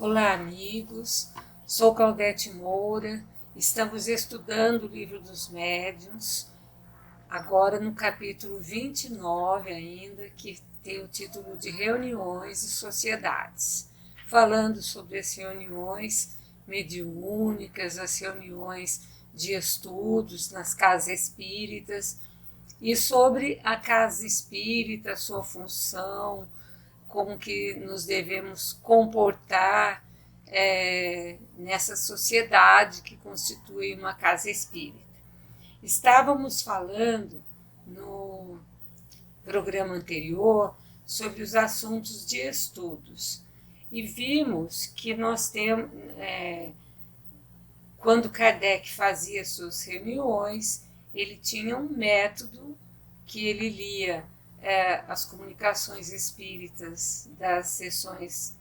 Olá, amigos. Sou Claudete Moura. Estamos estudando o Livro dos Médiuns, agora no capítulo 29 ainda, que tem o título de Reuniões e Sociedades, falando sobre as reuniões mediúnicas, as reuniões de estudos nas casas espíritas e sobre a casa espírita, sua função, como que nos devemos comportar nessa sociedade que constitui uma casa espírita. Estávamos falando no programa anterior sobre os assuntos de estudos e vimos que nós temos, quando Kardec fazia suas reuniões, ele tinha um método que ele lia as comunicações espíritas das sessões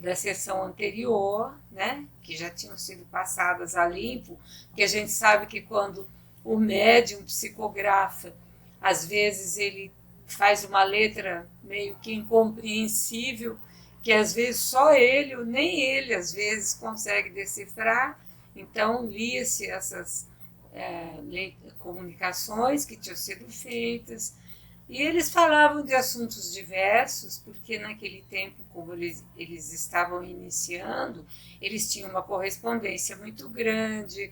da sessão anterior, né, que já tinham sido passadas a limpo, porque a gente sabe que quando o médium psicografa, às vezes ele faz uma letra meio que incompreensível, que às vezes só ele, ou nem ele às vezes consegue decifrar, então lia-se essas comunicações que tinham sido feitas, e eles falavam de assuntos diversos, porque naquele tempo, como eles estavam iniciando, eles tinham uma correspondência muito grande,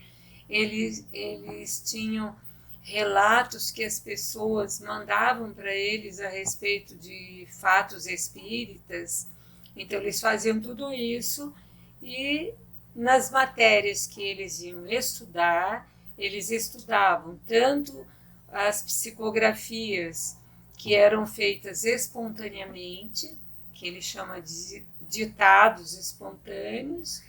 eles tinham relatos que as pessoas mandavam para eles a respeito de fatos espíritas, então eles faziam tudo isso, e nas matérias que eles iam estudar, eles estudavam tanto as psicografias que eram feitas espontaneamente, que ele chama de ditados espontâneos,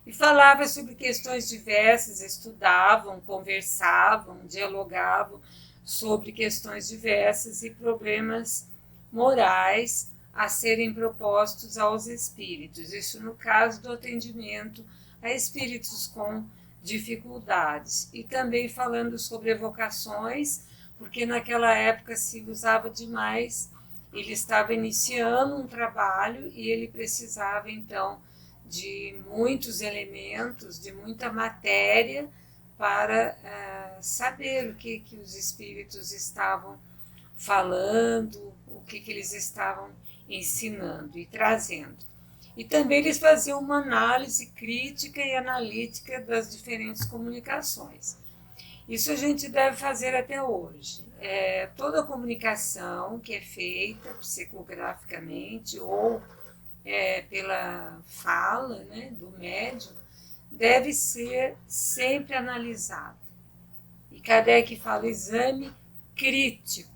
e falava sobre questões diversas, estudavam, conversavam, dialogavam sobre questões diversas e problemas morais a serem propostos aos espíritos. Isso no caso do atendimento a espíritos com dificuldades. E também falando sobre evocações, porque naquela época se usava demais, ele estava iniciando um trabalho e ele precisava então de muitos elementos, de muita matéria para saber o que os espíritos estavam falando, o que eles estavam ensinando e trazendo. E também eles faziam uma análise crítica e analítica das diferentes comunicações. Isso a gente deve fazer até hoje. Toda comunicação que é feita psicograficamente ou pela fala, né, do médium, deve ser sempre analisada. E Kardec fala exame crítico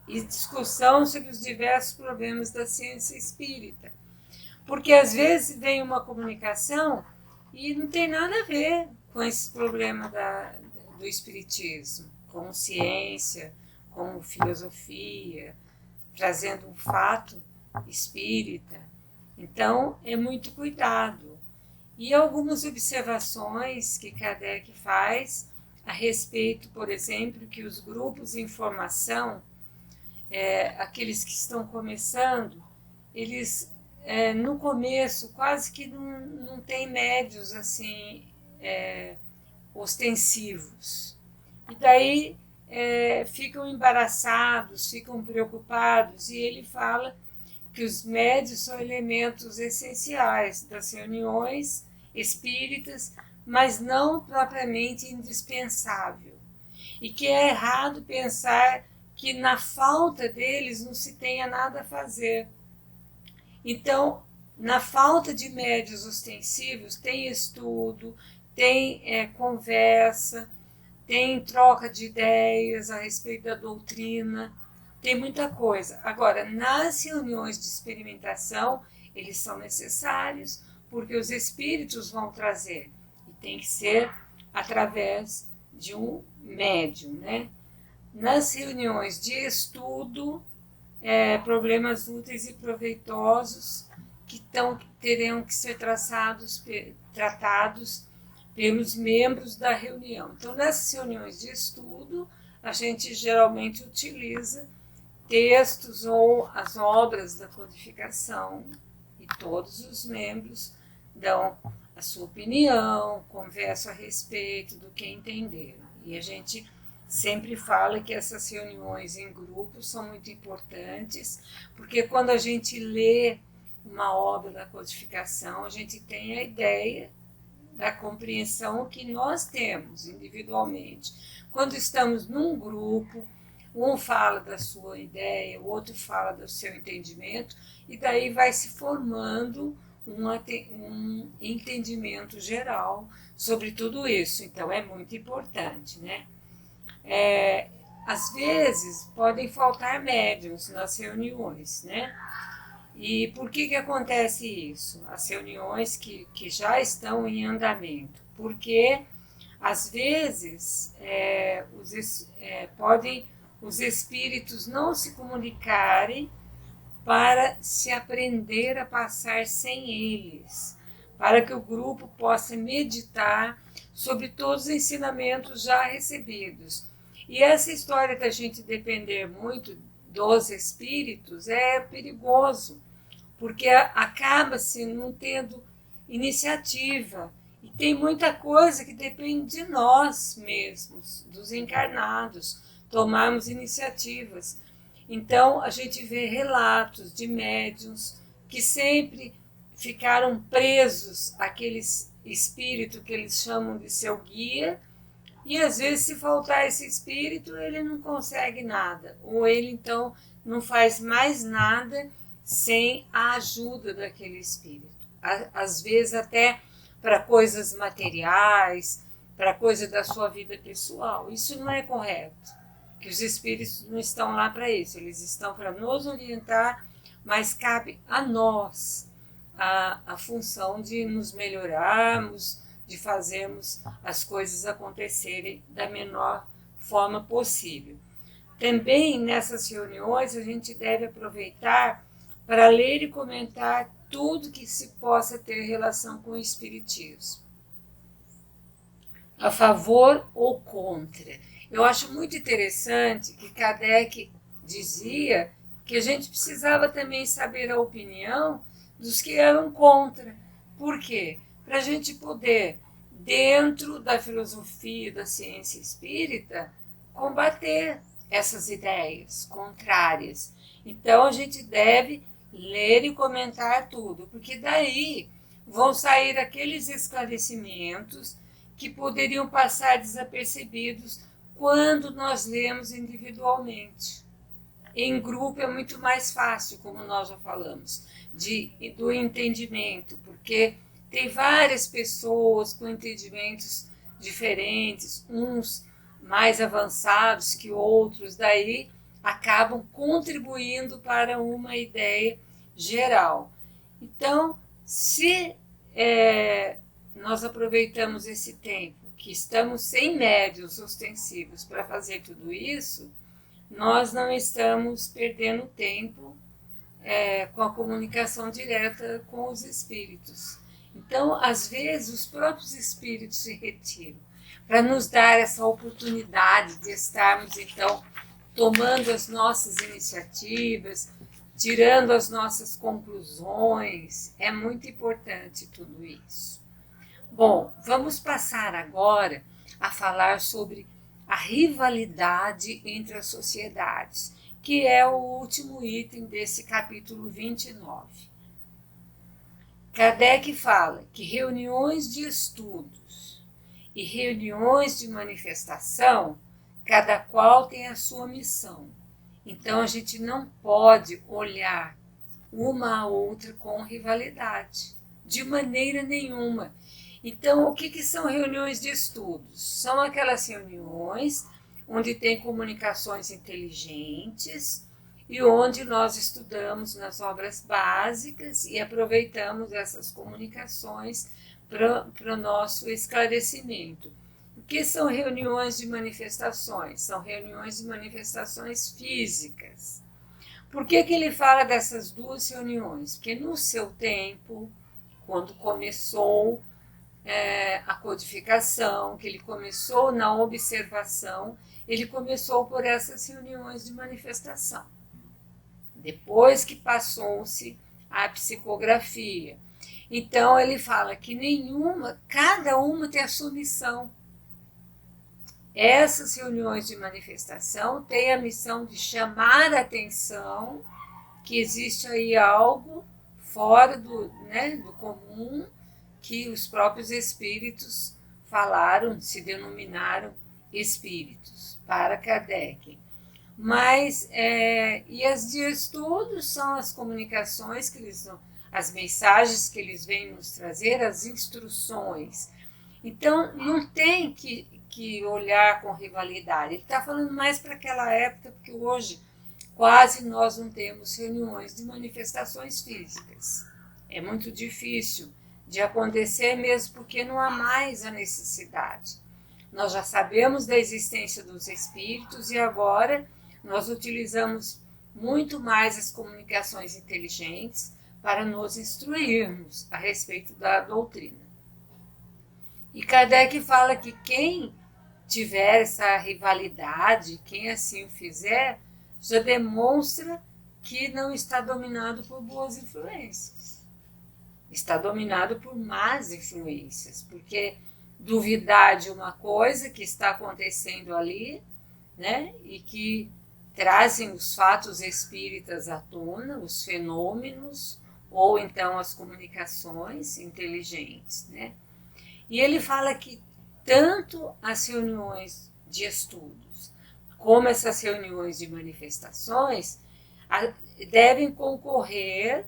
e discussão sobre os diversos problemas da ciência espírita. Porque às vezes vem uma comunicação e não tem nada a ver com esse problema do espiritismo, com ciência, com filosofia, trazendo um fato espírita. Então, é muito cuidado. E algumas observações que Kardec faz a respeito, por exemplo, que os grupos de informação, aqueles que estão começando, eles, no começo, quase que não tem médios assim, ostensivos. E daí ficam embaraçados, ficam preocupados, e ele fala que os médios são elementos essenciais das reuniões espíritas, mas não propriamente indispensável. E que é errado pensar que na falta deles não se tenha nada a fazer. Então, na falta de médios ostensivos, tem estudo, tem conversa, tem troca de ideias a respeito da doutrina, tem muita coisa. Agora, nas reuniões de experimentação, eles são necessários, porque os espíritos vão trazer, e tem que ser através de um médium, né? Nas reuniões de estudo, problemas úteis e proveitosos que terão que ser tratados pelos membros da reunião. Então, nessas reuniões de estudo, a gente geralmente utiliza textos ou as obras da codificação, e todos os membros dão a sua opinião, conversam a respeito do que entenderam. E a gente sempre fala que essas reuniões em grupo são muito importantes, porque quando a gente lê uma obra da codificação, a gente tem a ideia da compreensão que nós temos individualmente. Quando estamos num grupo, um fala da sua ideia, o outro fala do seu entendimento, e daí vai se formando um entendimento geral sobre tudo isso. Então é muito importante, né? Às vezes podem faltar médiuns nas reuniões, né? E por que acontece isso? As reuniões que já estão em andamento? Porque às vezes podem os espíritos não se comunicarem para se aprender a passar sem eles, para que o grupo possa meditar sobre todos os ensinamentos já recebidos. E essa história da gente depender muito dos espíritos é perigoso, porque acaba-se não tendo iniciativa. E tem muita coisa que depende de nós mesmos, dos encarnados, tomarmos iniciativas. Então, a gente vê relatos de médiuns que sempre ficaram presos àquele espírito que eles chamam de seu guia, e às vezes, se faltar esse espírito, ele não consegue nada, ou ele então não faz mais nada sem a ajuda daquele espírito. Às vezes até para coisas materiais, para coisas da sua vida pessoal. Isso não é correto, que os espíritos não estão lá para isso, eles estão para nos orientar, mas cabe a nós a função de nos melhorarmos, de fazermos as coisas acontecerem da menor forma possível. Também nessas reuniões a gente deve aproveitar para ler e comentar tudo que se possa ter relação com o espiritismo, a favor ou contra. Eu acho muito interessante que Kardec dizia que a gente precisava também saber a opinião dos que eram contra. Por quê? Para a gente poder, dentro da filosofia da ciência espírita, combater essas ideias contrárias. Então a gente deve ler e comentar tudo, porque daí vão sair aqueles esclarecimentos que poderiam passar desapercebidos quando nós lemos individualmente. Em grupo é muito mais fácil, como nós já falamos, do entendimento, porque tem várias pessoas com entendimentos diferentes, uns mais avançados que outros, daí acabam contribuindo para uma ideia geral. Então, se nós aproveitamos esse tempo, que estamos sem médios ostensivos para fazer tudo isso, nós não estamos perdendo tempo com a comunicação direta com os espíritos. Então, às vezes, os próprios espíritos se retiram para nos dar essa oportunidade de estarmos, então, tomando as nossas iniciativas, tirando as nossas conclusões. É muito importante tudo isso. Bom, vamos passar agora a falar sobre a rivalidade entre as sociedades, que é o último item desse capítulo 29. Kardec fala que reuniões de estudos e reuniões de manifestação, cada qual tem a sua missão. Então a gente não pode olhar uma a outra com rivalidade, de maneira nenhuma. Então, o que são reuniões de estudos? São aquelas reuniões onde tem comunicações inteligentes e onde nós estudamos nas obras básicas e aproveitamos essas comunicações para o nosso esclarecimento. O que são reuniões de manifestações? São reuniões de manifestações físicas. Por que ele fala dessas duas reuniões? Porque no seu tempo, quando começou a codificação, que ele começou na observação, ele começou por essas reuniões de manifestação. Depois que passou-se a psicografia. Então ele fala que cada uma tem a sua missão. Essas reuniões de manifestação têm a missão de chamar a atenção que existe aí algo fora do comum, que os próprios espíritos falaram, se denominaram espíritos, para Kardec. Mas, e as de estudo são as comunicações que eles dão, as mensagens que eles vêm nos trazer, as instruções. Então, não tem que olhar com rivalidade. Ele está falando mais para aquela época, porque hoje quase nós não temos reuniões de manifestações físicas. É muito difícil de acontecer mesmo porque não há mais a necessidade. Nós já sabemos da existência dos espíritos e agora nós utilizamos muito mais as comunicações inteligentes para nos instruirmos a respeito da doutrina. E Kardec fala que quem tiver essa rivalidade, quem assim o fizer, já demonstra que não está dominado por boas influências. Está dominado por más influências, porque duvidar de uma coisa que está acontecendo ali, né, e que trazem os fatos espíritas à tona, os fenômenos, ou então as comunicações inteligentes, né? E ele fala que tanto as reuniões de estudos como essas reuniões de manifestações devem concorrer,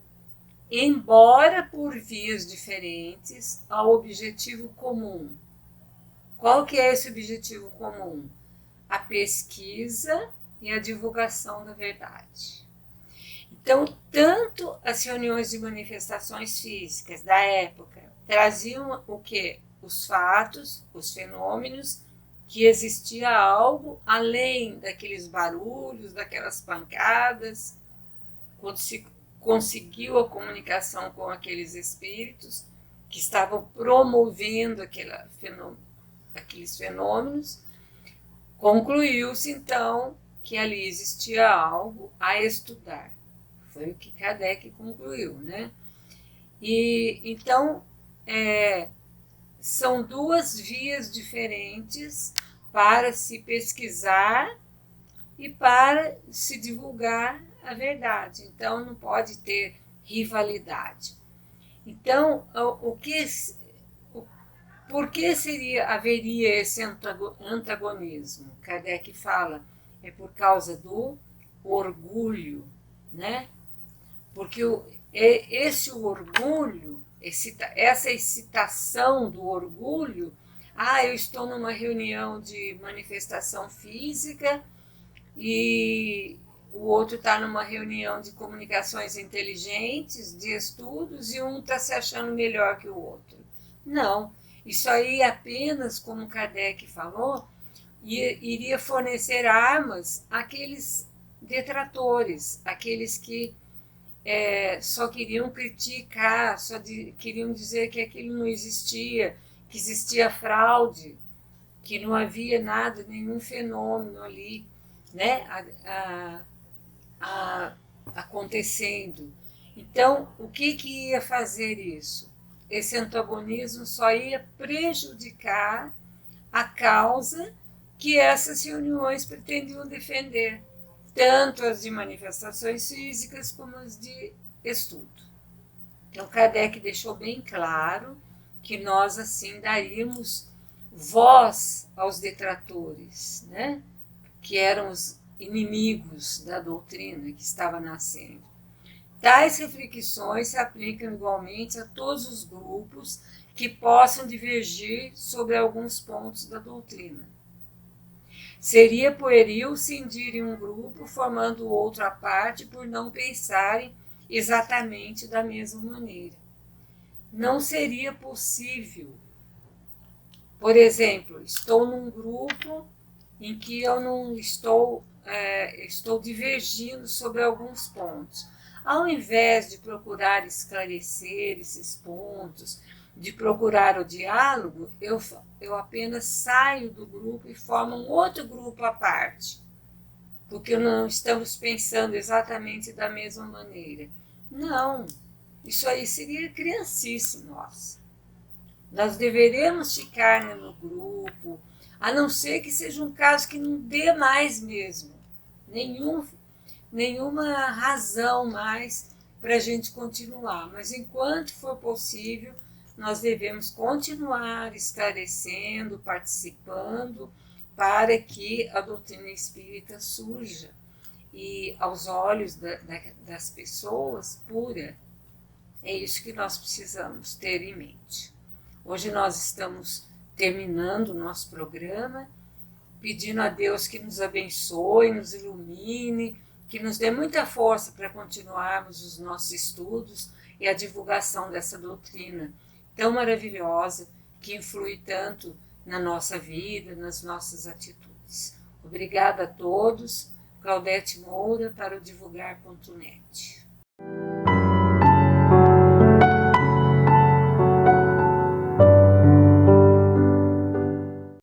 embora por vias diferentes, ao objetivo comum. Qual que é esse objetivo comum? A pesquisa e a divulgação da verdade. Então, tanto as reuniões de manifestações físicas da época traziam o quê? Os fatos, os fenômenos, que existia algo além daqueles barulhos, daquelas pancadas, quando se conseguiu a comunicação com aqueles espíritos que estavam promovendo aqueles fenômenos, concluiu-se então que ali existia algo a estudar. Foi o que Kardec concluiu, né? E então são duas vias diferentes para se pesquisar e para se divulgar a verdade. Então não pode ter rivalidade. Então, por que haveria esse antagonismo? Kardec fala, é por causa do orgulho, né? Porque esse orgulho, essa excitação do orgulho, eu estou numa reunião de manifestação física e o outro está numa reunião de comunicações inteligentes, de estudos, e um está se achando melhor que o outro. Não, isso aí apenas, como Kardec falou, iria fornecer armas àqueles detratores, aqueles que só queriam criticar, queriam dizer que aquilo não existia, que existia fraude, que não havia nada, nenhum fenômeno ali, né, acontecendo. Então, o que ia fazer isso? Esse antagonismo só ia prejudicar a causa que essas reuniões pretendiam defender, tanto as de manifestações físicas como as de estudo. Então, Kardec deixou bem claro que nós, assim, daríamos voz aos detratores, né? Que eram os inimigos da doutrina que estava nascendo. Tais reflexões se aplicam igualmente a todos os grupos que possam divergir sobre alguns pontos da doutrina. Seria pueril cindirem um grupo formando outro à parte por não pensarem exatamente da mesma maneira. Não seria possível. Por exemplo, estou num grupo em que eu não estou divergindo sobre alguns pontos. Ao invés de procurar esclarecer esses pontos, de procurar o diálogo, eu apenas saio do grupo e formo um outro grupo à parte, porque não estamos pensando exatamente da mesma maneira. Não, Isso aí seria criancice nossa. Nós deveremos ficar, né, no grupo, a não ser que seja um caso que não dê mais mesmo. Nenhuma razão mais para a gente continuar. Mas enquanto for possível, nós devemos continuar esclarecendo, participando, para que a doutrina espírita surja e, aos olhos das pessoas, pura. É isso que nós precisamos ter em mente. Hoje nós estamos terminando o nosso programa, pedindo a Deus que nos abençoe, nos ilumine, que nos dê muita força para continuarmos os nossos estudos e a divulgação dessa doutrina tão maravilhosa, que influi tanto na nossa vida, nas nossas atitudes. Obrigada a todos. Claudete Moura para o divulgar.net.